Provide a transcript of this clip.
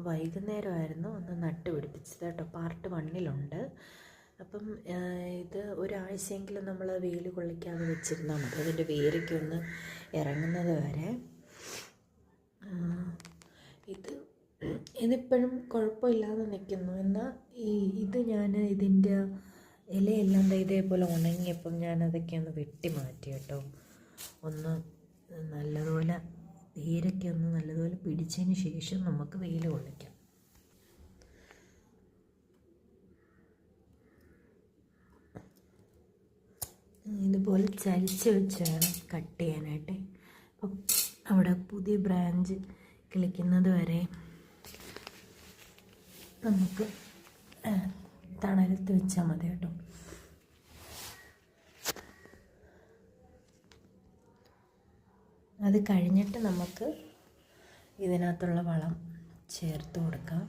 വൈകുന്നേരമായിരുന്നു ഒന്ന് നട്ടുപിടിപ്പിച്ചത് കേട്ടോ. പാർട്ട് 1 അപ്പം ഇത് ഒരാഴ്ചയെങ്കിലും നമ്മൾ വെയിൽ കൊള്ളിക്കാതെ വെച്ചിരുന്നാൽ മതി, അതിൻ്റെ വേരൊക്കെ ഒന്ന് ഇറങ്ങുന്നത് വരെ. ഇതിപ്പോഴും കുഴപ്പമില്ലാതെ നിൽക്കുന്നു. എന്നാൽ ഇത് ഞാൻ ഇതിൻ്റെ ഇലയെല്ലാം ഇതേപോലെ ഉണങ്ങിയപ്പം ഞാനതൊക്കെ ഒന്ന് വെട്ടി മാറ്റി കേട്ടോ. ഒന്ന് നല്ലതുപോലെ വേരൊക്കെ ഒന്ന് നല്ലതുപോലെ പിടിച്ചതിന് ശേഷം നമുക്ക് വെയിൽ കൊള്ളിക്കാം. ഇതുപോലെ ചലിച്ച് വെച്ച് വേണം കട്ട് ചെയ്യാനായിട്ട്. അപ്പം അവിടെ പുതിയ ബ്രാഞ്ച് കിളിക്കുന്നത് വരെ നമുക്ക് തണലത്ത് വെച്ചാൽ മതി കേട്ടോ. അത് കഴിഞ്ഞിട്ട് നമുക്ക് ഇതിനകത്തുള്ള വളം ചേർത്ത് കൊടുക്കാം.